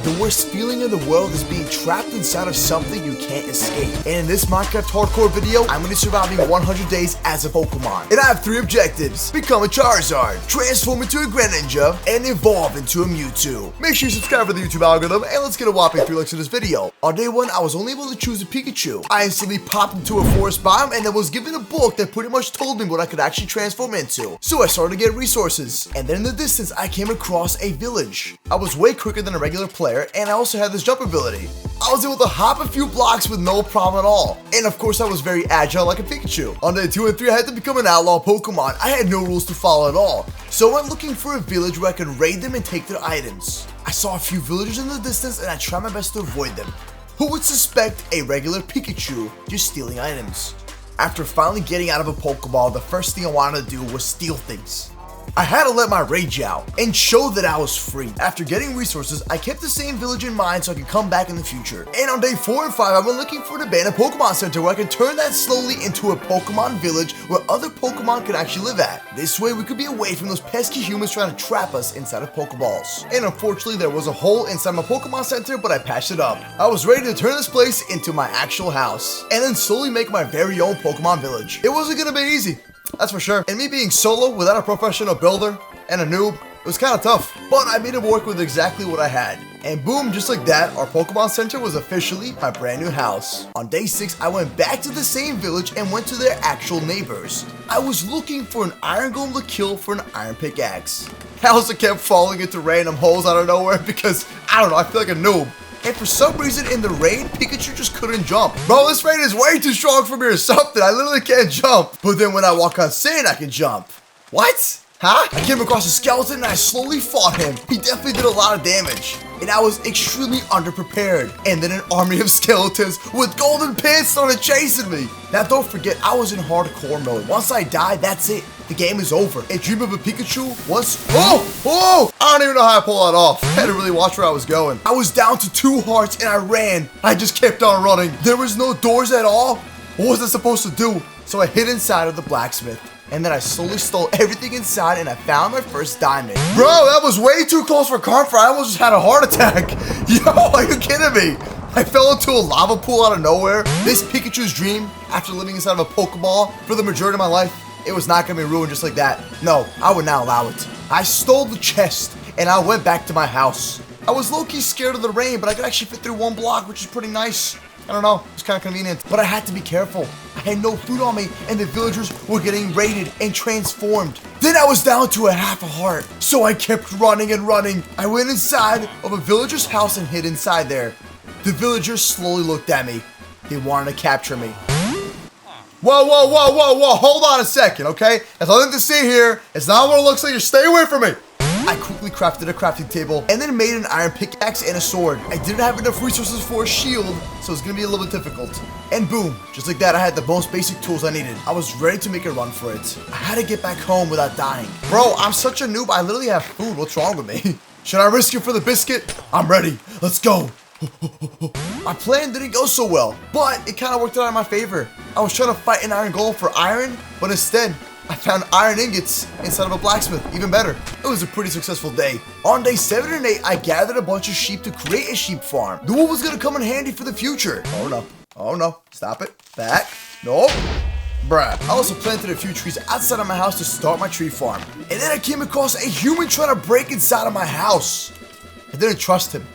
The worst feeling in the world is being trapped inside of something you can't escape. And in this Minecraft hardcore video, I'm going to be surviving 100 days as a Pokemon. And I have 3 objectives: become a Charizard, transform into a Greninja, and evolve into a Mewtwo. Make sure you subscribe for the YouTube algorithm, and let's get a whopping 3 likes to this video. On day 1, I was only able to choose a Pikachu. I instantly popped into a forest biome and then was given a book that pretty much told me what I could actually transform into. So I started to get resources. And then in the distance, I came across a village. I was way quicker than a regular player, and I also had this jump ability. I was able to hop a few blocks with no problem at all. And of course, I was very agile like a Pikachu. On day 2 and 3, I had to become an outlaw Pokemon. I had no rules to follow at all. So I went looking for a village where I could raid them and take their items. I saw a few villagers in the distance, and I tried my best to avoid them. Who would suspect a regular Pikachu just stealing items? After finally getting out of a Pokeball, the first thing I wanted to do was steal things. I had to let my rage out and show that I was free. After getting resources, I kept the same village in mind so I could come back in the future. And on day 4 and 5, I went looking for an abandoned Pokemon Center where I could turn that slowly into a Pokemon village where other Pokemon could actually live at. This way, we could be away from those pesky humans trying to trap us inside of Pokeballs. And unfortunately, there was a hole inside my Pokemon Center, but I patched it up. I was ready to turn this place into my actual house and then slowly make my very own Pokemon village. It wasn't gonna be easy, that's for sure. And me being solo without a professional builder and a noob, it was kind of tough. But I made it work with exactly what I had. And boom, just like that, our Pokemon Center was officially my brand new house. On day 6, I went back to the same village and went to their actual neighbors. I was looking for an Iron Golem to kill for an Iron Pickaxe. I also kept falling into random holes out of nowhere because, I don't know, I feel like a noob. And for some reason in the raid, Pikachu just couldn't jump. Bro, this raid is way too strong for me or something. I literally can't jump. But then when I walk on sand, I can jump. What? Huh? I came across a skeleton and I slowly fought him. He definitely did a lot of damage. And I was extremely underprepared. And then an army of skeletons with golden pants started chasing me. Now don't forget, I was in hardcore mode. Once I die, that's it. The game is over. A dream of a Pikachu was... Oh! I don't even know how I pull that off. I had to really watch where I was going. I was down to 2 hearts and I ran. I just kept on running. There was no doors at all. What was I supposed to do? So I hid inside of the blacksmith. And then I slowly stole everything inside and I found my first diamond. Bro, that was way too close for comfort. I almost just had a heart attack. Yo, are you kidding me? I fell into a lava pool out of nowhere. This Pikachu's dream, after living inside of a Pokeball for the majority of my life, it was not gonna be ruined just like that. No, I would not allow it. I stole the chest and I went back to my house. I was low-key scared of the rain, but I could actually fit through 1 block, which is pretty nice. I don't know, it's kind of convenient, but I had to be careful. I had no food on me and the villagers were getting raided and transformed. Then I was down to a half a heart, so I kept running and running. I went inside of a villager's house and hid inside there. The villagers slowly looked at me. They wanted to capture me. Whoa, hold on a second, okay? There's nothing to see here. It's not what it looks like. Just stay away from me. I quickly crafted a crafting table and then made an iron pickaxe and a sword. I didn't have enough resources for a shield, so it's gonna be a little bit difficult. And boom, just like that, I had the most basic tools I needed. I was ready to make a run for it. I had to get back home without dying. Bro, I'm such a noob. I literally have food. What's wrong with me? Should I risk it for the biscuit? I'm ready. Let's go. My plan didn't go so well, but it kind of worked out in my favor. I was trying to fight an iron golem for iron, but instead, I found iron ingots inside of a blacksmith. Even better. It was a pretty successful day. On day 7 and 8, I gathered a bunch of sheep to create a sheep farm. The wool was going to come in handy for the future. Oh no. Stop it. Back. Nope. Bruh. I also planted a few trees outside of my house to start my tree farm. And then I came across a human trying to break inside of my house. I didn't trust him.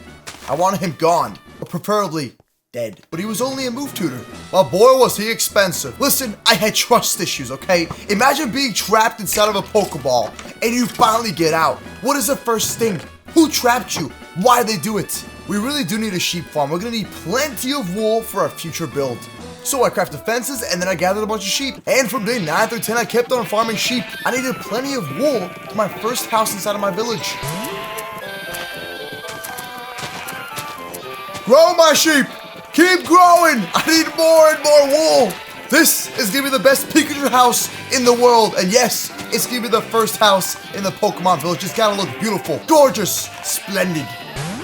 I wanted him gone, or preferably dead. But he was only a move tutor. Well, boy, was he expensive. Listen, I had trust issues, okay? Imagine being trapped inside of a Pokeball, and you finally get out. What is the first thing? Who trapped you? Why did they do it? We really do need a sheep farm. We're gonna need plenty of wool for our future build. So I crafted fences, and then I gathered a bunch of sheep. And from day 9 through 10, I kept on farming sheep. I needed plenty of wool for my first house inside of my village. Grow my sheep! Keep growing! I need more and more wool! This is gonna be the best Pikachu house in the world. And yes, it's gonna be the first house in the Pokemon village. It's gotta look beautiful, gorgeous, splendid.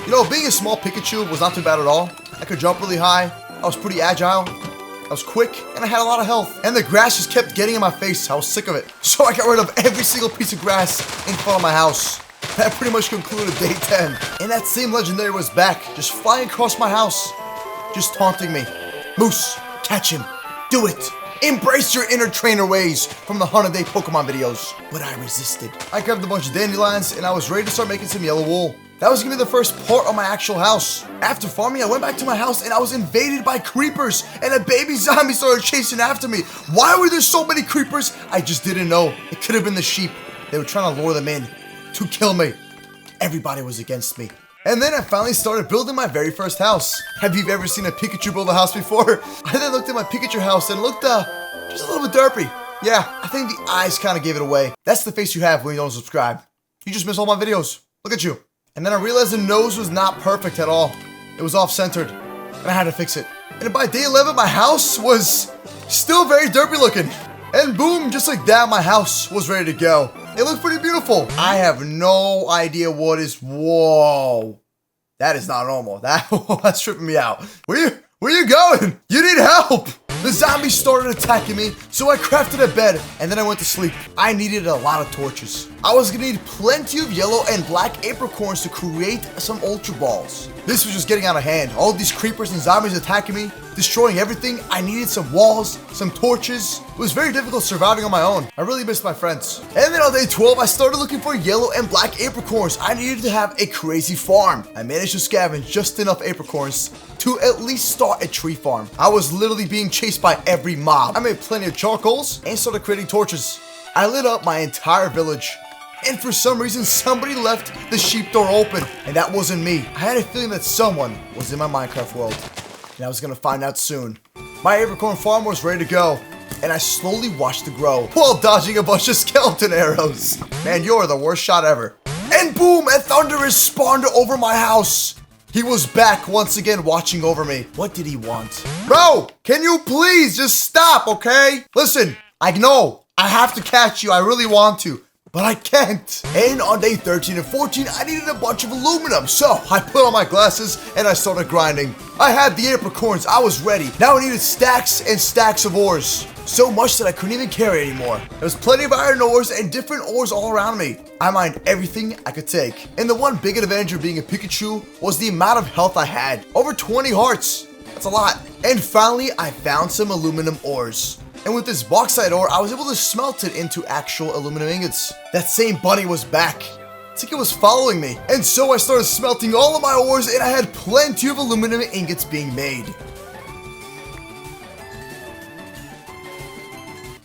You know, being a small Pikachu was not too bad at all. I could jump really high. I was pretty agile. I was quick, and I had a lot of health. And the grass just kept getting in my face. I was sick of it. So I got rid of every single piece of grass in front of my house. That pretty much concluded day 10. And that same legendary was back, just flying across my house, just taunting me. Moose, catch him. Do it. Embrace your inner trainer ways from the 100-day Pokemon videos. But I resisted. I grabbed a bunch of dandelions and I was ready to start making some yellow wool. That was gonna be the first part of my actual house. After farming, I went back to my house and I was invaded by creepers and a baby zombie started chasing after me. Why were there so many creepers? I just didn't know. It could have been the sheep. They were trying to lure them in to kill me. Everybody was against me. And then I finally started building my very first house. Have you ever seen a Pikachu build a house before? I then looked at my Pikachu house and it looked just a little bit derpy. Yeah, I think the eyes kind of gave it away. That's the face you have when you don't subscribe. You just miss all my videos. Look at you. And then I realized the nose was not perfect at all. It was off-centered, and I had to fix it. And by day 11, my house was still very derpy looking. And boom, just like that, my house was ready to go. It looked pretty beautiful. I have no idea what is, whoa. That is not normal. That's tripping me out. Where you going? You need help. The zombies started attacking me, so I crafted a bed, and then I went to sleep. I needed a lot of torches. I was gonna need plenty of yellow and black apricorns to create some ultra balls. This was just getting out of hand. All these creepers and zombies attacking me, destroying everything. I needed some walls, some torches. It was very difficult surviving on my own. I really missed my friends. And then on day 12, I started looking for yellow and black apricorns. I needed to have a crazy farm. I managed to scavenge just enough apricorns to at least start a tree farm. I was literally being chased by every mob. I made plenty of charcoals and started creating torches. I lit up my entire village. And for some reason, somebody left the sheep door open. And that wasn't me. I had a feeling that someone was in my Minecraft world. And I was gonna find out soon. My apricorn farm was ready to go. And I slowly watched it grow while dodging a bunch of skeleton arrows. Man, you're the worst shot ever. And boom, a thunderous spawned over my house. He was back once again watching over me. What did he want? Bro, can you please just stop, okay? Listen, I know I have to catch you. I really want to, but I can't. And on day 13 and 14, I needed a bunch of aluminum. So I put on my glasses and I started grinding. I had the apricorns. I was ready. Now I needed stacks and stacks of ores. So much that I couldn't even carry anymore. There was plenty of iron ores and different ores all around me. I mined everything I could take. And the one big advantage of being a Pikachu was the amount of health I had. Over 20 hearts. That's a lot. And finally, I found some aluminum ores. And with this bauxite ore, I was able to smelt it into actual aluminum ingots. That same bunny was back. It's like it was following me. And so I started smelting all of my ores and I had plenty of aluminum ingots being made.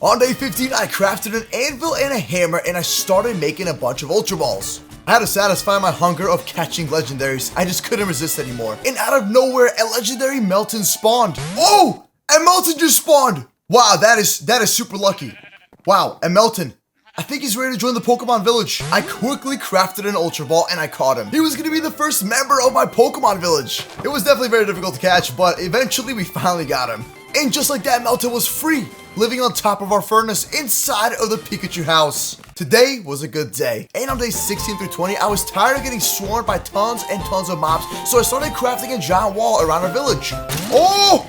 On day 15, I crafted an anvil and a hammer and I started making a bunch of ultra balls. I had to satisfy my hunger of catching legendaries. I just couldn't resist anymore. And out of nowhere, a legendary Melton spawned. Oh, a Melton just spawned. Wow, that is super lucky. Wow, a Melton. I think he's ready to join the Pokemon village. I quickly crafted an Ultra Ball and I caught him. He was gonna be the first member of my Pokemon village. It was definitely very difficult to catch, but eventually we finally got him. And just like that, Melton was free, living on top of our furnace inside of the Pikachu house. Today was a good day. And on days 16 through 20, I was tired of getting swarmed by tons and tons of mobs, so I started crafting a giant wall around our village. Oh,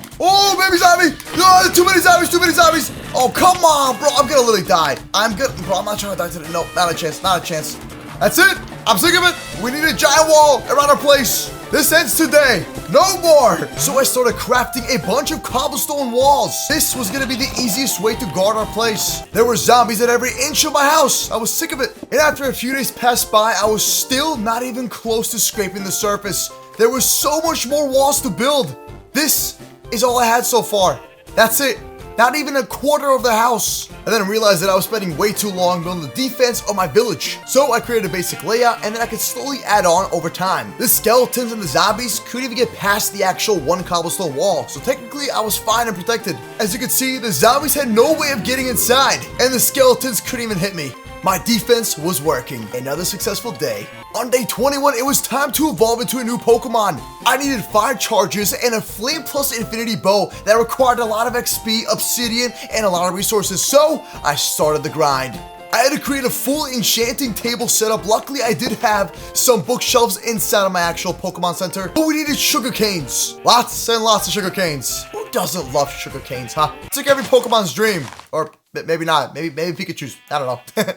baby zombie! No, too many zombies! Oh, come on, bro, I'm gonna literally die. Bro, I'm not trying to die today. No, not a chance. That's it. I'm sick of it. We need a giant wall around our place. This ends today. No more. So I started crafting a bunch of cobblestone walls. This was gonna be the easiest way to guard our place. There were zombies at every inch of my house. I was sick of it. And after a few days passed by, I was still not even close to scraping the surface. There was so much more walls to build. This is all I had so far. That's it. Not even a quarter of the house. I then realized that I was spending way too long building the defense of my village. So I created a basic layout and then I could slowly add on over time. The skeletons and the zombies couldn't even get past the actual one cobblestone wall. So technically I was fine and protected. As you can see, the zombies had no way of getting inside and the skeletons couldn't even hit me. My defense was working. Another successful day. On day 21, it was time to evolve into a new Pokemon. I needed 5 charges and a Flame Plus Infinity Bow that required a lot of XP, obsidian, and a lot of resources, so I started the grind. I had to create a full enchanting table setup. Luckily, I did have some bookshelves inside of my actual Pokemon Center, but we needed sugar canes. Lots and lots of sugar canes. Who doesn't love sugar canes, huh? It's like every Pokemon's dream. Or maybe not. Maybe Pikachu's. I don't know.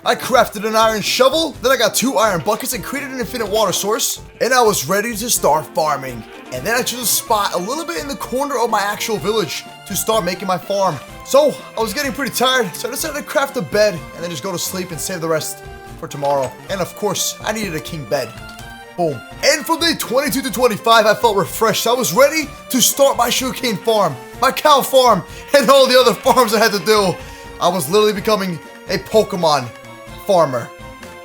I crafted an iron shovel, then I got 2 iron buckets and created an infinite water source, and I was ready to start farming. And then I chose a spot a little bit in the corner of my actual village to start making my farm. So I was getting pretty tired, so I decided to craft a bed and then just go to sleep and save the rest for tomorrow. And of course, I needed a king bed. Boom. And from day 22 to 25, I felt refreshed. I was ready to start my sugarcane farm, my cow farm, and all the other farms I had to do. I was literally becoming a Pokemon farmer.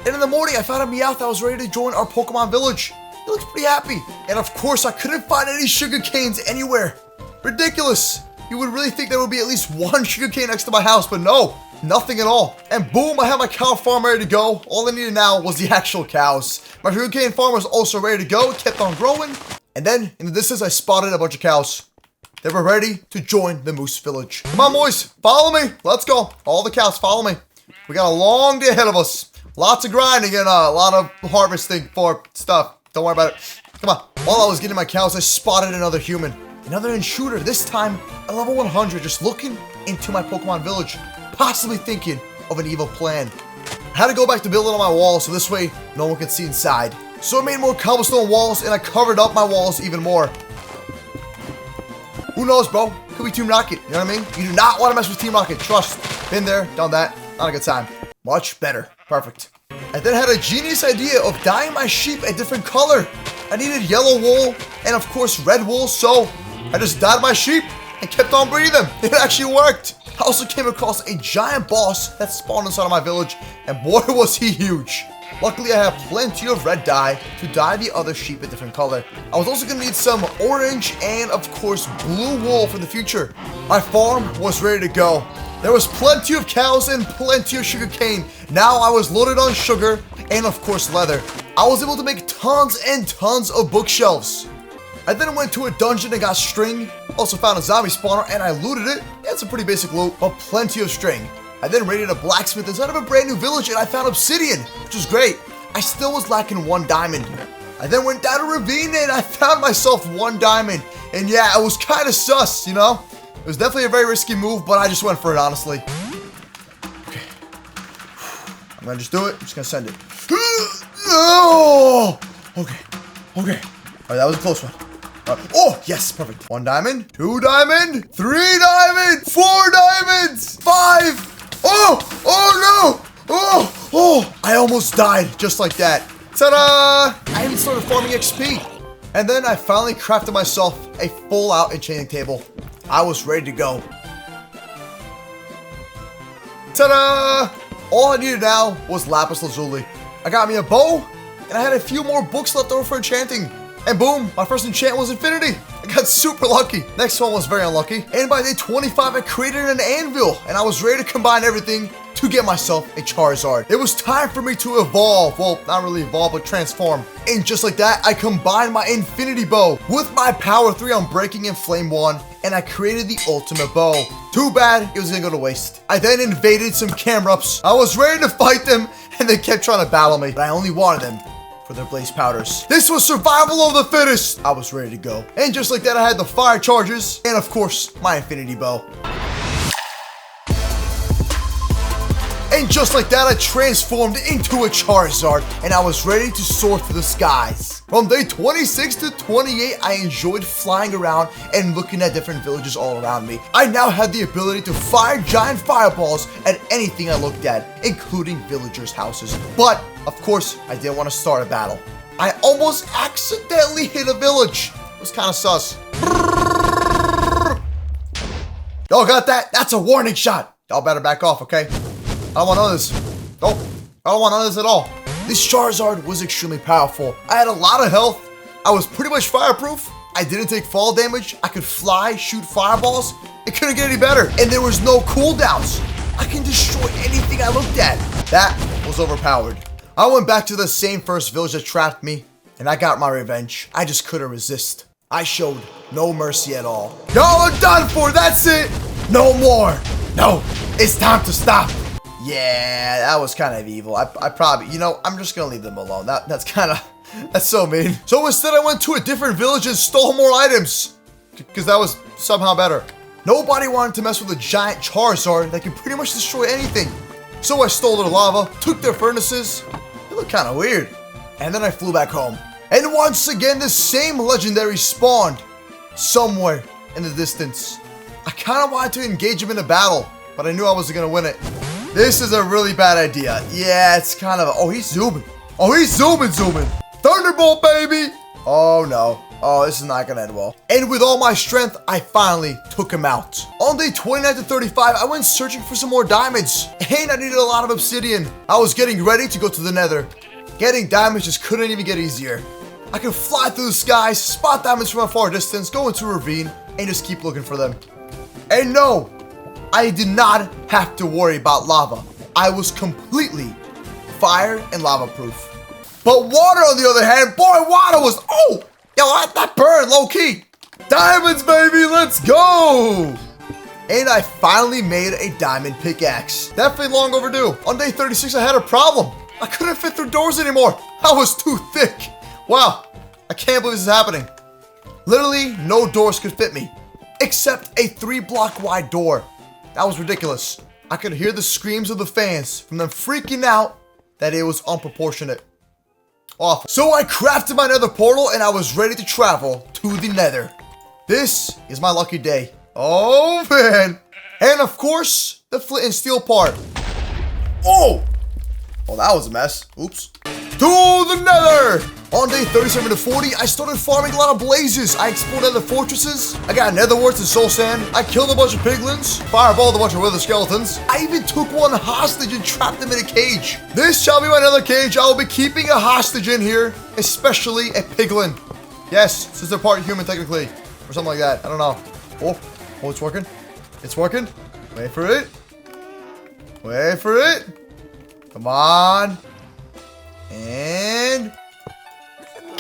And in the morning, I found a Meowth that was ready to join our Pokemon village. He looks pretty happy. And of course, I couldn't find any sugar canes anywhere. Ridiculous. You would really think there would be at least 1 sugar cane next to my house, but no, nothing at all. And boom, I had my cow farm ready to go. All I needed now was the actual cows. My sugar cane farm was also ready to go. It kept on growing. And then in the distance, I spotted a bunch of cows. They were ready to join the moose village. Come on, boys, follow me. Let's go. All the cows, follow me. We got a long day ahead of us. Lots of grinding and a lot of harvesting for stuff. Don't worry about it. Come on. While I was getting my cows, I spotted another human. Another intruder, this time at level 100, just looking into my Pokemon village, possibly thinking of an evil plan. I had to go back to build it on my wall so this way no one can see inside. So I made more cobblestone walls and I covered up my walls even more. Who knows, bro? Could be Team Rocket, you know what I mean? You do not want to mess with Team Rocket, trust. Been there, done that, not a good time. Much better, perfect. I then had a genius idea of dyeing my sheep a different color. I needed yellow wool and of course red wool, so I just dyed my sheep and kept on breeding them. It actually worked. I also came across a giant boss that spawned inside of my village, and boy was he huge. Luckily, I have plenty of red dye to dye the other sheep a different color. I was also going to need some orange and, of course, blue wool for the future. My farm was ready to go. There was plenty of cows and plenty of sugar cane. Now I was loaded on sugar and, of course, leather. I was able to make tons and tons of bookshelves. I then went to a dungeon and got string. Also found a zombie spawner and I looted it. Yeah, it's a pretty basic loot, but plenty of string. I then raided a blacksmith inside of a brand new village and I found obsidian, which was great. I still was lacking 1 diamond. I then went down a ravine and I found myself 1 diamond. And yeah, it was kind of sus, you know? It was definitely a very risky move, but I just went for it, honestly. Okay. I'm gonna just do it. I'm just gonna send it. Oh! Okay. Okay. All right, that was a close one. Oh, yes, perfect. 1 diamond, 2 diamond, 3 diamond, 4 diamonds, 5. Oh, oh no. Oh, I almost died just like that. Ta-da! I even started farming XP. And then I finally crafted myself a full-out enchanting table. I was ready to go. Ta-da! All I needed now was lapis lazuli. I got me a bow, and I had a few more books left over for enchanting. And boom, my first enchant was infinity. I got super lucky. Next one was very unlucky. And by day 25, I created an anvil, and I was ready to combine everything to get myself a Charizard. It was time for me to evolve. Well, not really evolve, but transform. And just like that, I combined my infinity bow with my power 3 on breaking and flame 1, and I created the ultimate bow. Too bad it was gonna go to waste. I then invaded some Camrups. I was ready to fight them, and they kept trying to battle me, but I only wanted them for their blaze powders. This was survival of the fittest. I was ready to go. And just like that, I had the fire charges, and of course, my infinity bow. And just like that, I transformed into a Charizard, and I was ready to soar through the skies. From day 26 to 28, I enjoyed flying around and looking at different villages all around me. I now had the ability to fire giant fireballs at anything I looked at, including villagers' houses. But, of course, I didn't want to start a battle. I almost accidentally hit a village. It was kind of sus. Y'all got that? That's a warning shot. Y'all better back off, okay? I don't want none of this. Nope. I don't want none of this at all. This Charizard was extremely powerful. I had a lot of health. I was pretty much fireproof. I didn't take fall damage. I could fly, shoot fireballs. It couldn't get any better. And there was no cooldowns. I can destroy anything I looked at. That was overpowered. I went back to the same first village that trapped me, and I got my revenge. I just couldn't resist. I showed no mercy at all. Y'all are done for. That's it. No more. No, it's time to stop. Yeah, that was kind of evil. I probably, you know, I'm just gonna leave them alone. That's so mean. So instead I went to a different village and stole more items. Because that was somehow better. Nobody wanted to mess with a giant Charizard that can pretty much destroy anything. So I stole their lava, took their furnaces. They look kind of weird. And then I flew back home. And once again, the same legendary spawned somewhere in the distance. I kind of wanted to engage him in a battle, but I knew I wasn't going to win it. This is a really bad idea. Yeah, it's kind of... Oh, he's zooming. Oh, he's zooming. Thunderbolt, baby. Oh, no. Oh, this is not going to end well. And with all my strength, I finally took him out. On day 29 to 35, I went searching for some more diamonds. And I needed a lot of obsidian. I was getting ready to go to the nether. Getting diamonds just couldn't even get easier. I could fly through the skies, spot diamonds from a far distance, go into a ravine, and just keep looking for them. And no, I did not have to worry about lava. I was completely fire and lava proof. But water, on the other hand, boy, water was... Oh! Yo, that burned low-key. Diamonds, baby, let's go! And I finally made a diamond pickaxe. Definitely long overdue. On day 36, I had a problem. I couldn't fit through doors anymore. I was too thick. Wow, I can't believe this is happening. Literally, no doors could fit me, except a 3-block wide door. That was ridiculous. I could hear the screams of the fans from them freaking out that it was unproportionate. Awful. So I crafted my nether portal and I was ready to travel to the nether. This is my lucky day. Oh man. And of course, the flint and steel part. Oh! Oh, that was a mess. Oops. To the nether! On day 37 to 40, I started farming a lot of blazes. I explored other fortresses. I got nether warts and soul sand. I killed a bunch of piglins. Fireballed a bunch of wither skeletons. I even took one hostage and trapped him in a cage. This shall be my nether cage. I will be keeping a hostage in here, especially a piglin. Yes, since they're part human technically, or something like that. I don't know. Oh, it's working. It's working. Wait for it. Wait for it. Come on. And...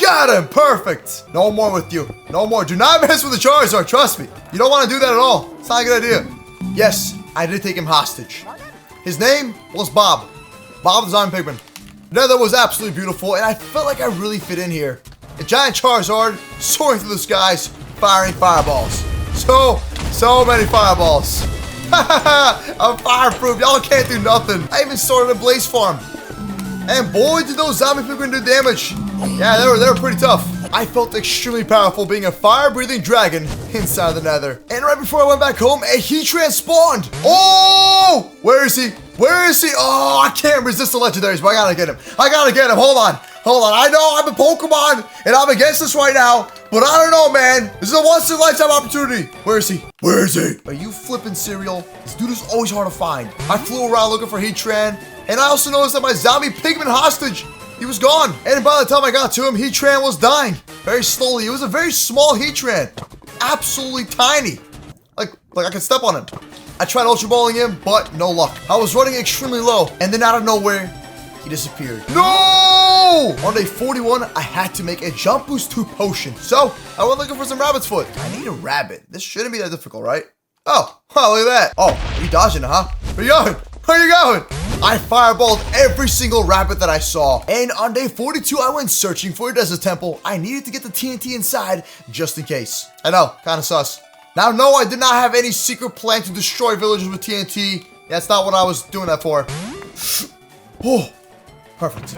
Got him! Perfect! No more with you. No more. Do not mess with the Charizard. Trust me. You don't want to do that at all. It's not a good idea. Yes, I did take him hostage. His name was Bob. Bob the Zombie Pigman. Nether was absolutely beautiful, and I felt like I really fit in here. A giant Charizard soaring through the skies, firing fireballs. So many fireballs. I'm fireproof. Y'all can't do nothing. I even started a blaze farm. And boy, did those zombie pigmen do damage. Yeah, they were pretty tough. I felt extremely powerful being a fire-breathing dragon inside the nether. And right before I went back home, a Heatran spawned. Oh! Where is he? Where is he? Oh, I can't resist the legendaries, but I gotta get him. I gotta get him. Hold on. I know I'm a Pokemon, and I'm against this right now, but I don't know, man. This is a once-in-a-lifetime opportunity. Where is he? Where is he? Are you flipping cereal? This dude is always hard to find. I flew around looking for Heatran, and I also noticed that my zombie pigman hostage, he was gone. And by the time I got to him, Heatran was dying very slowly. It was a very small Heatran, absolutely tiny. Like I could step on him. I tried Ultra Balling him, but no luck. I was running extremely low, and then out of nowhere, he disappeared. No! On day 41, I had to make a Jump Boost 2 potion. So, I went looking for some rabbit's foot. I need a rabbit. This shouldn't be that difficult, right? Oh, look at that. Oh, you dodging, huh? Where you going? Where you going? I fireballed every single rabbit that I saw. And on day 42, I went searching for a desert temple. I needed to get the TNT inside just in case. I know, kind of sus. Now, no, I did not have any secret plan to destroy villagers with TNT. That's not what I was doing that for. Oh, perfect.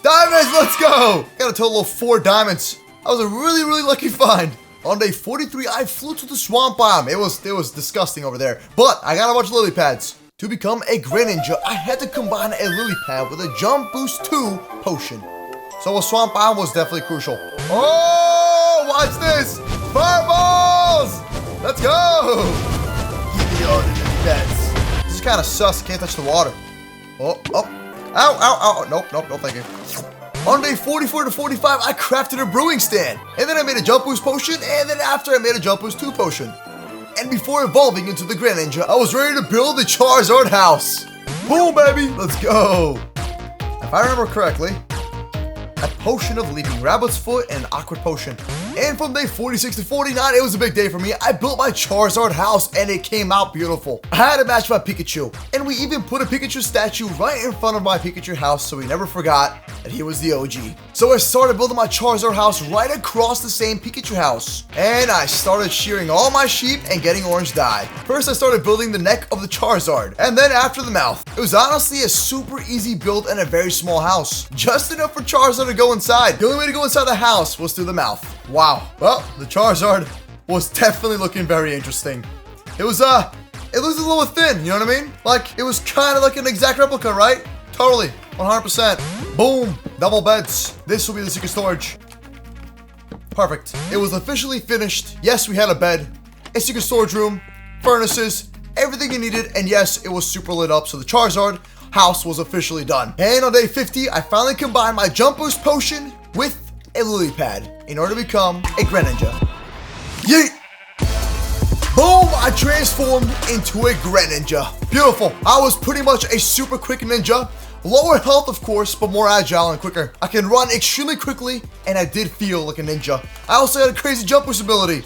Diamonds, let's go. Got a total of 4 diamonds. That was a really, really lucky find. On day 43, I flew to the swamp biome. It was disgusting over there. But I got a bunch of lily pads. To become a Greninja, I had to combine a lily pad with a Jump Boost 2 potion. So a swamp biome was definitely crucial. Oh, watch this. Fireballs! Let's go! Give me all the pets. This is kind of sus. Can't touch the water. Oh. Ow. Nope, no thank you. On day 44 to 45, I crafted a brewing stand. And then I made a Jump Boost potion, and then after I made a Jump Boost 2 potion. And before evolving into the Greninja, I was ready to build the Charizard house. Boom, baby, let's go. If I remember correctly, a potion of leaping rabbit's foot and an awkward potion. And from day 46 to 49, it was a big day for me. I built my Charizard house and it came out beautiful. I had to match my Pikachu, and we even put a Pikachu statue right in front of my Pikachu house so we never forgot that he was the OG. So I started building my Charizard house right across the same Pikachu house. And I started shearing all my sheep and getting orange dye. First I started building the neck of the Charizard, and then after the mouth. It was honestly a super easy build and a very small house. Just enough for Charizard to go inside. The only way to go inside the house was through the mouth. Wow. Well, the Charizard was definitely looking very interesting. It was it looks a little thin, you know what I mean? Like, it was kind of like an exact replica, right? Totally, 100%. Boom, double beds. This will be the secret storage. Perfect. It was officially finished. Yes, we had a bed, a secret storage room, furnaces, everything you needed, and yes, it was super lit up, so the Charizard house was officially done. And on day 50, I finally combined my Jump Boost potion with a lily pad in order to become a Greninja. Yeet! Boom! I transformed into a Greninja. Beautiful. I was pretty much a super quick ninja. Lower health, of course, but more agile and quicker. I can run extremely quickly, and I did feel like a ninja. I also had a crazy jump boost ability.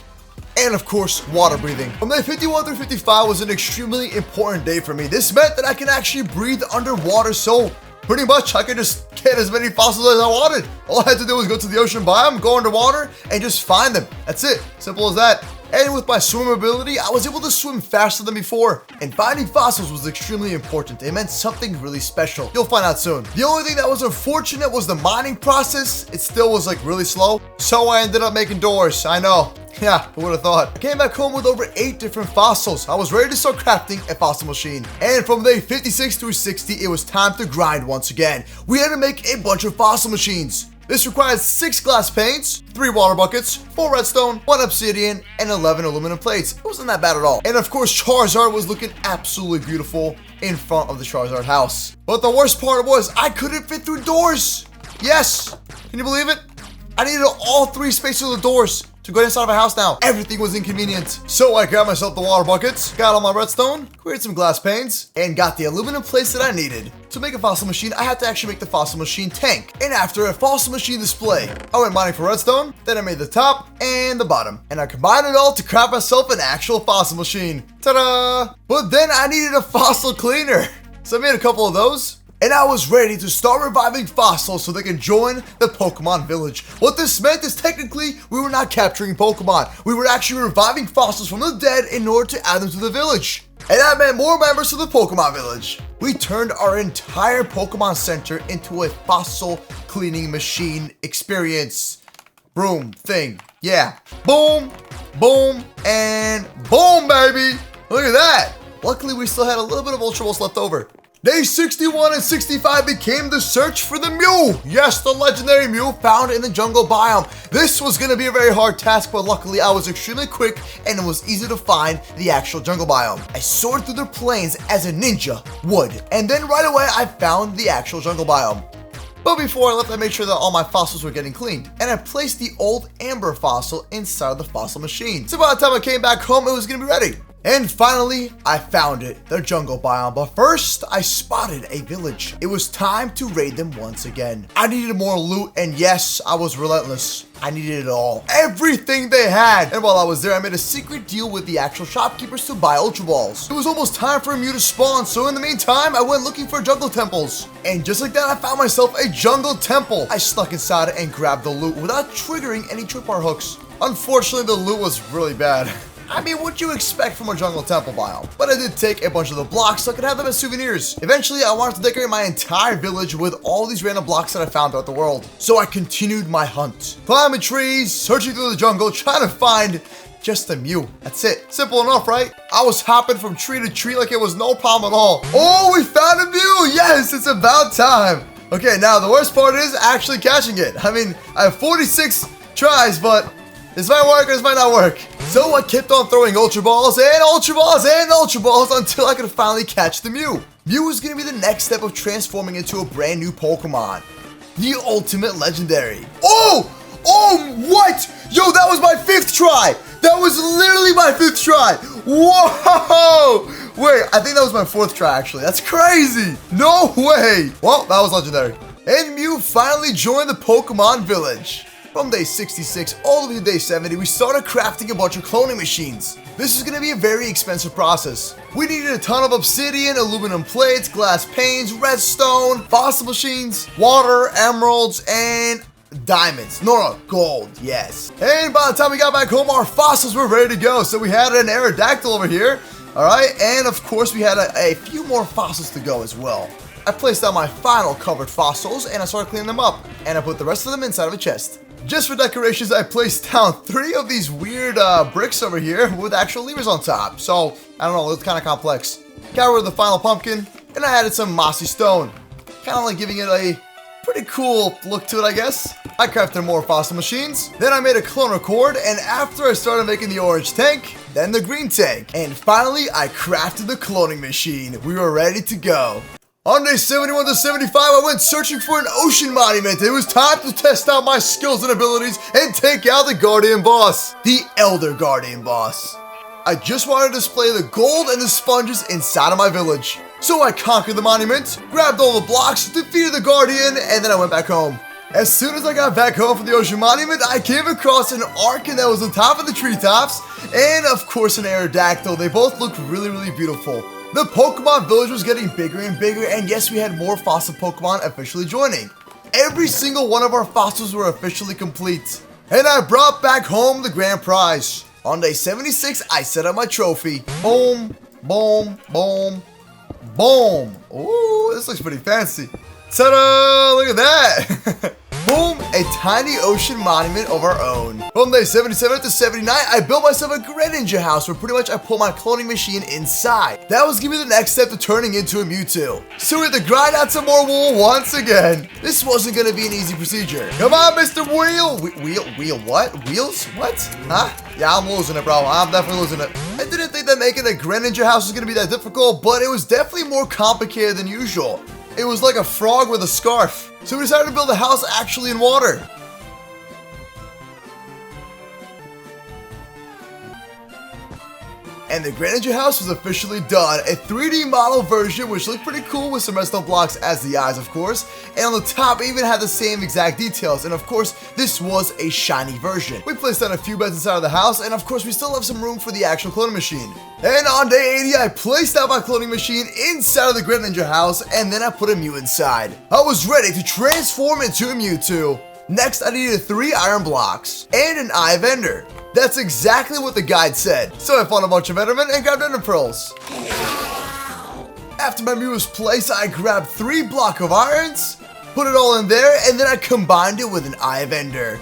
And of course, water breathing. From day 51 through 55 was an extremely important day for me. This meant that I can actually breathe underwater, so pretty much I could just get as many fossils as I wanted. All I had to do was go to the ocean biome, go underwater, and just find them. That's it. Simple as that. And with my swim ability, I was able to swim faster than before. And finding fossils was extremely important. It meant something really special. You'll find out soon. The only thing that was unfortunate was the mining process. It still was like really slow. So I ended up making doors. I know. Yeah, who would have thought? I came back home with over 8 different fossils. I was ready to start crafting a fossil machine. And from day 56 through 60, it was time to grind once again. We had to make a bunch of fossil machines. This requires 6 glass panes, 3 water buckets, 4 redstone, 1 obsidian, and 11 aluminum plates. It wasn't that bad at all. And of course, Charizard was looking absolutely beautiful in front of the Charizard house. But the worst part was I couldn't fit through doors. Yes, can you believe it? I needed all 3 spaces of the doors to go inside of a house now. Everything was inconvenient. So I grabbed myself the water buckets, got all my redstone, created some glass panes, and got the aluminum plates that I needed. To make a fossil machine, I had to actually make the fossil machine tank. And after a fossil machine display, I went mining for redstone, then I made the top and the bottom. And I combined it all to craft myself an actual fossil machine. Ta-da! But then I needed a fossil cleaner. So I made a couple of those. And I was ready to start reviving fossils so they can join the Pokemon village. What this meant is technically we were not capturing Pokemon. We were actually reviving fossils from the dead in order to add them to the village. And that meant more members to the Pokemon village. We turned our entire Pokemon Center into a fossil cleaning machine experience. Broom thing. Yeah. Boom, boom, and boom, baby. Look at that. Luckily, we still had a little bit of Ultra Balls left over. Day 61 and 65 became the search for the Mew. Yes, the legendary Mew found in the jungle biome. This was going to be a very hard task, but luckily I was extremely quick and it was easy to find the actual jungle biome. I soared through the plains as a ninja would, and then right away I found the actual jungle biome. But before I left, I made sure that all my fossils were getting cleaned, and I placed the old amber fossil inside of the fossil machine. So by the time I came back home, it was going to be ready. And finally, I found it, the jungle biome. But first, I spotted a village. It was time to raid them once again. I needed more loot, and yes, I was relentless. I needed it all. Everything they had. And while I was there, I made a secret deal with the actual shopkeepers to buy Ultra Balls. It was almost time for a Mew to spawn, so in the meantime, I went looking for jungle temples. And just like that, I found myself a jungle temple. I snuck inside it and grabbed the loot without triggering any tripwire hooks. Unfortunately, the loot was really bad. I mean, what you expect from a jungle temple biome? But I did take a bunch of the blocks so I could have them as souvenirs. Eventually, I wanted to decorate my entire village with all these random blocks that I found throughout the world. So I continued my hunt. Climbing trees, searching through the jungle, trying to find just a Mew. That's it. Simple enough, right? I was hopping from tree to tree like it was no problem at all. Oh, we found a Mew! Yes, it's about time. Okay, now the worst part is actually catching it. I mean, I have 46 tries, but this might work or this might not work. So I kept on throwing Ultra Balls and Ultra Balls and Ultra Balls until I could finally catch the Mew. Mew is going to be the next step of transforming into a brand new Pokemon. The ultimate legendary. Oh! Oh, what? Yo, that was my 5th try. That was literally my 5th try. Whoa! Wait, I think that was my 4th try, actually. That's crazy. No way. Well, that was legendary. And Mew finally joined the Pokemon village. From day 66 all the way to day 70, we started crafting a bunch of cloning machines. This is going to be a very expensive process. We needed a ton of obsidian, aluminum plates, glass panes, redstone, fossil machines, water, emeralds, and diamonds. No, gold, yes. And by the time we got back home, our fossils were ready to go. So we had an Aerodactyl over here, all right? And of course, we had a few more fossils to go as well. I placed down my final covered fossils and I started cleaning them up. And I put the rest of them inside of a chest. Just for decorations, I placed down 3 of these weird bricks over here with actual levers on top. So, I don't know, it's kind of complex. Got rid of the final pumpkin, and I added some mossy stone. Kind of like giving it a pretty cool look to it, I guess. I crafted more fossil machines. Then I made a cloner cord, and after I started making the orange tank, then the green tank. And finally, I crafted the cloning machine. We were ready to go. On day 71 to 75, I went searching for an ocean monument. It was time to test out my skills and abilities and take out the Guardian boss. The Elder Guardian boss. I just wanted to display the gold and the sponges inside of my village. So I conquered the monument, grabbed all the blocks, defeated the Guardian, and then I went back home. As soon as I got back home from the ocean monument, I came across an Arcan that was on top of the treetops, and of course an Aerodactyl. They both looked really, really beautiful. The Pokemon village was getting bigger and bigger, and yes, we had more fossil Pokemon officially joining. Every single one of our fossils were officially complete. And I brought back home the grand prize. On day 76, I set up my trophy. Boom, boom, boom, boom. Ooh, this looks pretty fancy. Ta-da! Look at that! Boom! A tiny ocean monument of our own. From day 77 to 79, I built myself a Greninja house where pretty much I put my cloning machine inside. That was giving me the next step to turning into a Mewtwo. So we had to grind out some more wool once again. This wasn't gonna be an easy procedure. Come on, Mr. Wheel! Wheel what? Wheels? What? Huh? Yeah, I'm losing it, bro. I'm definitely losing it. I didn't think that making a Greninja house was gonna be that difficult, but it was definitely more complicated than usual. It was like a frog with a scarf. So we decided to build a house actually in water. And the Greninja house was officially done. A 3D model version which looked pretty cool with some redstone blocks as the eyes, of course. And on the top it even had the same exact details. And of course, this was a shiny version. We placed down a few beds inside of the house, and of course we still have some room for the actual cloning machine. And on day 80, I placed out my cloning machine inside of the Greninja house, and then I put a Mew inside. I was ready to transform into a Mewtwo. Next, I needed 3 iron blocks and an Eye of Ender. That's exactly what the guide said. So I found a bunch of Endermen and grabbed Ender Pearls. After my Mew was placed, I grabbed 3 blocks of irons, put it all in there, and then I combined it with an Eye of Ender.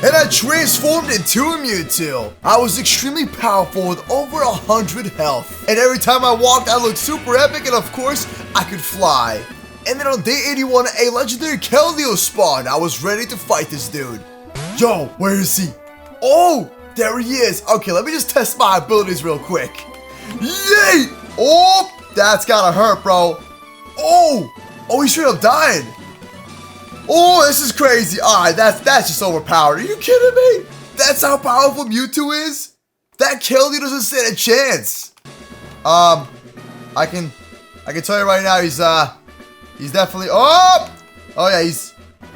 And I transformed into a Mewtwo. I was extremely powerful with over 100 health. And every time I walked, I looked super epic, and of course, I could fly. And then on day 81, a legendary Keldeo spawned. I was ready to fight this dude. Yo, where is he? Oh, there he is. Okay, let me just test my abilities real quick. Yay! Oh, that's gotta hurt, bro. Oh, he straight up died. Oh, this is crazy. All right, that's just overpowered. Are you kidding me? That's how powerful Mewtwo is? That Keldeo doesn't stand a chance. I can tell you right now, he's definitely, oh yeah,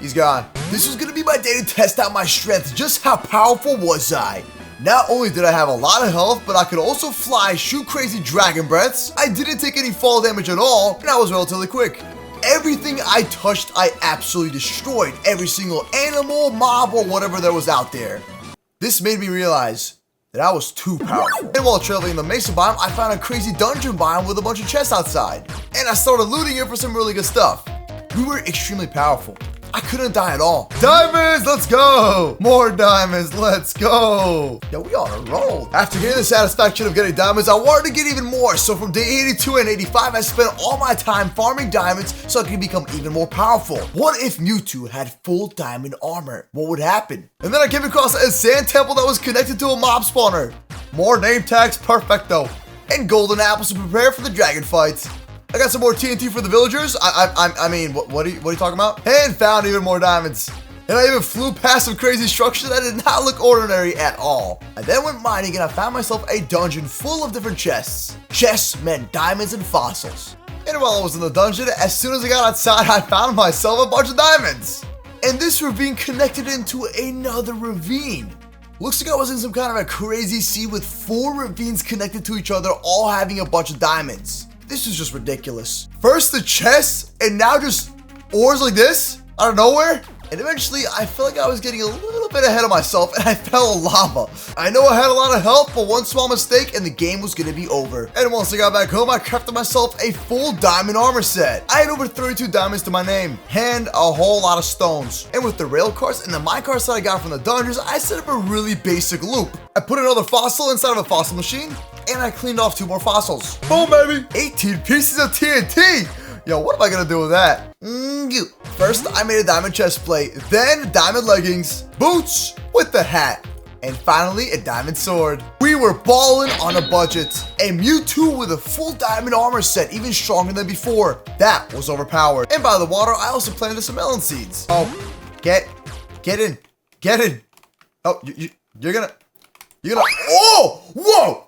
he's gone. This was gonna be my day to test out my strength. Just how powerful was I? Not only did I have a lot of health, but I could also fly, shoot crazy dragon breaths. I didn't take any fall damage at all, and I was relatively quick. Everything I touched, I absolutely destroyed. Every single animal, mob, or whatever there was out there. This made me realize that I was too powerful. And while traveling in the Mesa biome, I found a crazy dungeon biome with a bunch of chests outside. And I started looting it for some really good stuff. We were extremely powerful. I couldn't die at all. Diamonds, let's go! More diamonds, let's go! Yo, we on a roll. After getting the satisfaction of getting diamonds, I wanted to get even more. So from day 82 and 85, I spent all my time farming diamonds so I could become even more powerful. What if Mewtwo had full diamond armor? What would happen? And then I came across a sand temple that was connected to a mob spawner. More name tags, perfecto. And golden apples to prepare for the dragon fight. I got some more TNT for the villagers. I mean, what are you talking about? And found even more diamonds. And I even flew past some crazy structures that did not look ordinary at all. I then went mining and I found myself a dungeon full of different chests. Chests meant diamonds and fossils. And while I was in the dungeon, as soon as I got outside, I found myself a bunch of diamonds. And this ravine connected into another ravine. Looks like I was in some kind of a crazy sea with 4 ravines connected to each other, all having a bunch of diamonds. This is just ridiculous. First the chest, and now just ores like this, out of nowhere. And eventually, I felt like I was getting a little bit ahead of myself, and I fell in lava. I know I had a lot of health, but one small mistake, and the game was gonna be over. And once I got back home, I crafted myself a full diamond armor set. I had over 32 diamonds to my name, and a whole lot of stones. And with the rail cars and the mine cars that I got from the dungeons, I set up a really basic loop. I put another fossil inside of a fossil machine, and I cleaned off 2 more fossils. Boom, baby! 18 pieces of TNT! Yo, what am I gonna do with that? First, I made a diamond chest plate, then diamond leggings, boots with the hat, and finally a diamond sword. We were balling on a budget. A Mewtwo with a full diamond armor set, even stronger than before. That was overpowered. And by the water, I also planted some melon seeds. Oh, get in. Oh, you're gonna, oh, whoa!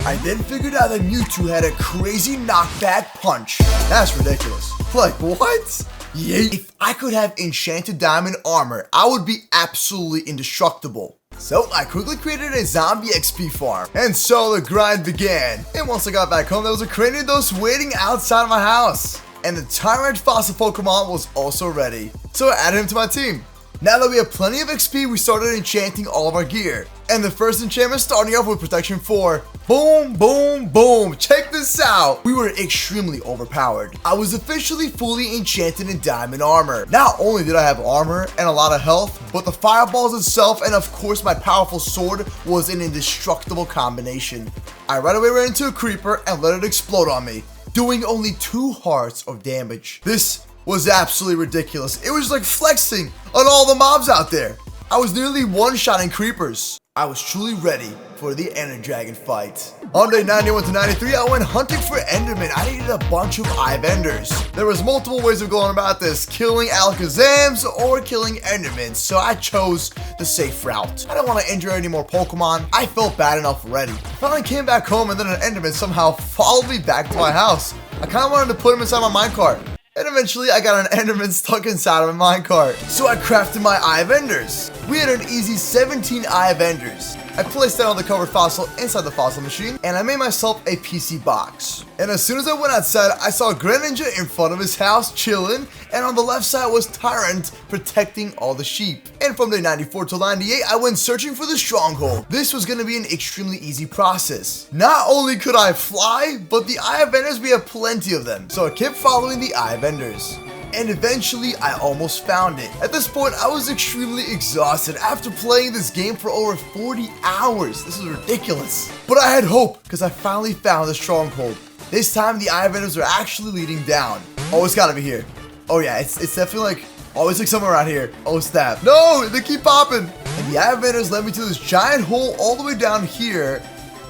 I then figured out that Mewtwo had a crazy knockback punch. That's ridiculous. Like, what? Yeah. If I could have enchanted diamond armor, I would be absolutely indestructible. So I quickly created a zombie XP farm, and so the grind began. And once I got back home, there was a Cranidos waiting outside of my house. And the Tyrant fossil Pokemon was also ready. So I added him to my team. Now that we have plenty of XP, we started enchanting all of our gear. And the first enchantment starting off with protection 4. Boom, boom, boom. Check this out. We were extremely overpowered. I was officially fully enchanted in diamond armor. Not only did I have armor and a lot of health, but the fireballs itself and of course my powerful sword was an indestructible combination. I right away ran into a creeper and let it explode on me, doing only 2 hearts of damage. This was absolutely ridiculous. It was like flexing on all the mobs out there. I was nearly one-shotting creepers. I was truly ready for the Ender Dragon fight. On day 91 to 93, I went hunting for Enderman. I needed a bunch of Ivenders. There was multiple ways of going about this, killing Alakazams or killing Endermans, so I chose the safe route. I didn't want to injure any more Pokemon. I felt bad enough already. I finally came back home and then an Enderman somehow followed me back to my house. I kind of wanted to put him inside my minecart. And eventually I got an Enderman stuck inside of my minecart. So I crafted my Ivenders. We had an easy 17 Ivenders. I placed down the covered fossil inside the fossil machine, and I made myself a PC box. And as soon as I went outside, I saw Greninja in front of his house chilling, and on the left side was Tyrant protecting all the sheep. And from day 94 till 98, I went searching for the stronghold. This was going to be an extremely easy process. Not only could I fly, but the Ivenders, we have plenty of them. So I kept following the Ivenders. And eventually, I almost found it. At this point, I was extremely exhausted after playing this game for over 40 hours. This is ridiculous. But I had hope, because I finally found the stronghold. This time, the Ivenders are actually leading down. Oh, it's gotta be here. Oh yeah, it's definitely like, oh, it's like somewhere around here. Oh, snap. No, they keep popping. And the Ivenders led me to this giant hole all the way down here,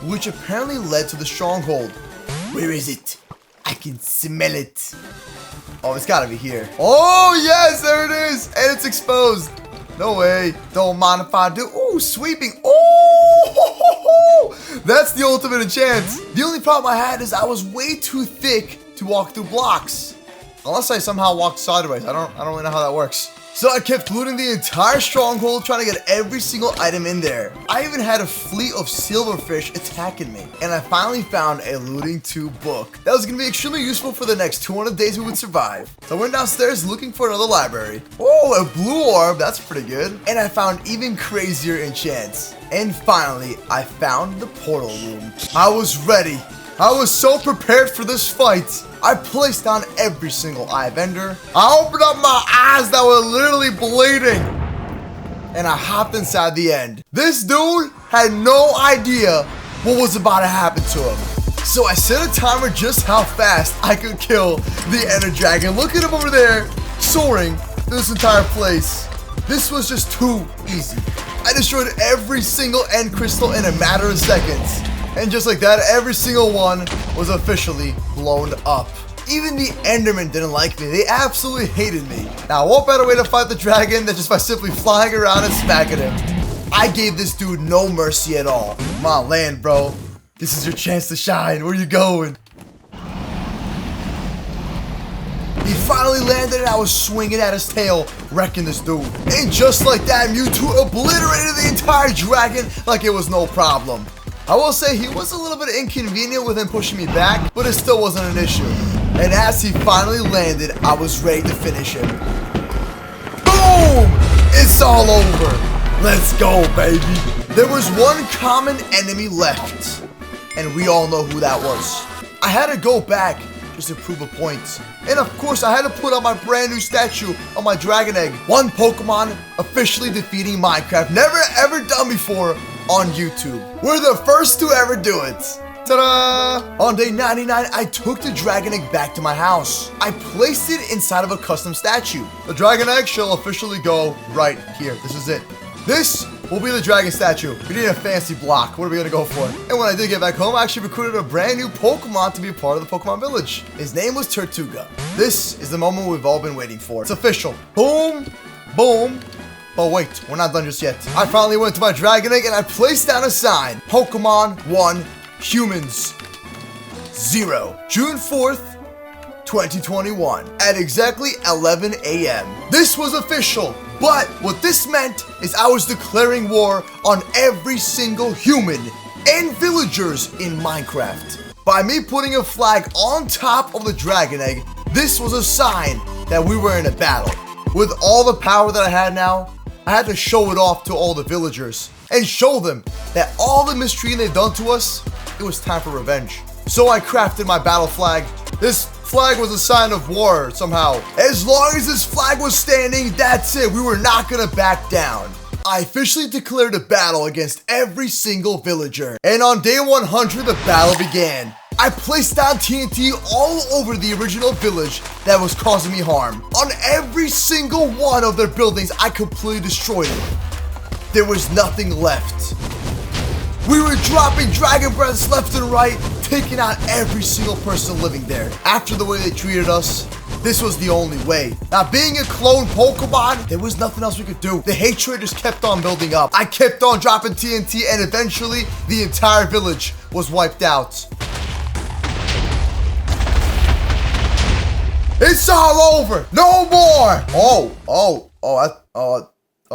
which apparently led to the stronghold. Where is it? I can smell it. Oh, it's gotta be here. Oh, yes, there it is. And it's exposed. No way. Don't mind if I do. Oh, sweeping. Oh, that's the ultimate enchant. The only problem I had is I was way too thick to walk through blocks. Unless I somehow walked sideways. I don't really know how that works. So I kept looting the entire stronghold, trying to get every single item in there. I even had a fleet of silverfish attacking me. And I finally found a looting 2 book. That was going to be extremely useful for the next 200 days we would survive. So I went downstairs looking for another library. Oh, a blue orb. That's pretty good. And I found even crazier enchants. And finally, I found the portal room. I was ready. I was so prepared for this fight. I placed down every single Ivender. I opened up my eyes that were literally bleeding. And I hopped inside the end. This dude had no idea what was about to happen to him. So I set a timer just how fast I could kill the Ender Dragon. Look at him over there, soaring through this entire place. This was just too easy. I destroyed every single end crystal in a matter of seconds. And just like that, every single one was officially blown up. Even the Endermen didn't like me. They absolutely hated me. Now, what better way to fight the dragon than just by simply flying around and smacking him? I gave this dude no mercy at all. Come on, land, bro. This is your chance to shine. Where you going? finally landed and I was swinging at his tail, wrecking this dude. And just like that, Mewtwo obliterated the entire dragon like it was no problem. I will say he was a little bit inconvenient with him pushing me back, but it still wasn't an issue. And as he finally landed, I was ready to finish him. Boom! It's all over. Let's go, baby. There was one common enemy left, and we all know who that was. I had to go back just to prove a point. And of course, I had to put on my brand new statue on my dragon egg. One Pokemon officially defeating Minecraft. Never ever done before on YouTube. We're the first to ever do it. Ta-da! On day 99, I took the dragon egg back to my house. I placed it inside of a custom statue. The dragon egg shall officially go right here. This is it. This will be the dragon statue. We need a fancy block. What are we gonna go for? And when I did get back home, I actually recruited a brand new Pokemon to be a part of the Pokemon Village. His name was Tortuga. This is the moment we've all been waiting for. It's official. Boom, boom. But wait, we're not done just yet. I finally went to my dragon egg and I placed down a sign. Pokemon 1, humans 0. June 4th, 2021 at exactly 11 a.m. This was official. But what this meant is I was declaring war on every single human and villagers in Minecraft. By me putting a flag on top of the dragon egg, this was a sign that we were in a battle. With all the power that I had now, I had to show it off to all the villagers and show them that all the mistreating they've done to us, it was time for revenge. So I crafted my battle flag. This flag was a sign of war somehow. As long as this flag was standing, that's it. We were not gonna back down. I officially declared a battle against every single villager. And on day 100, the battle began. I placed down TNT all over the original village that was causing me harm. On every single one of their buildings, I completely destroyed it. There was nothing left. We were dropping dragon breaths left and right, taking out every single person living there. After the way they treated us, this was the only way. Now, being a clone Pokemon, there was nothing else we could do. The hatred just kept on building up. I kept on dropping TNT, and eventually, the entire village was wiped out. It's all over. No more. Oh,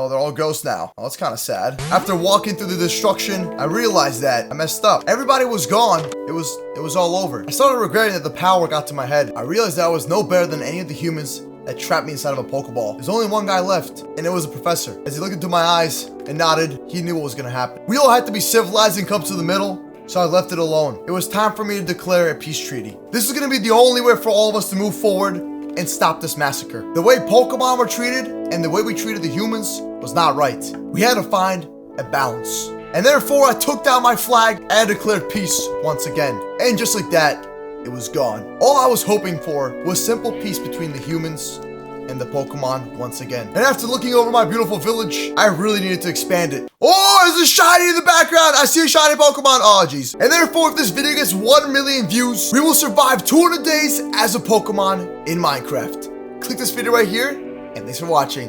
they're all ghosts now. Oh, that's kind of sad. After walking through the destruction, I realized that I messed up. Everybody was gone. It was all over. I started regretting that the power got to my head. I realized that I was no better than any of the humans that trapped me inside of a Pokeball. There's only one guy left, and it was a professor. As he looked into my eyes and nodded, he knew what was gonna happen. We all had to be civilized and come to the middle, so I left it alone. It was time for me to declare a peace treaty. This is gonna be the only way for all of us to move forward and stop this massacre. The way Pokemon were treated and the way we treated the humans was not right. We had to find a balance. And therefore, I took down my flag and declared peace once again. And just like that, it was gone. All I was hoping for was simple peace between the humans and the Pokemon once again. And after looking over my beautiful village, I really needed to expand it. Oh, there's a shiny in the background. I see a shiny Pokemon. Oh, geez. And therefore, if this video gets 1 million views, we will survive 200 days as a Pokemon in Minecraft. Click this video right here, and thanks for watching.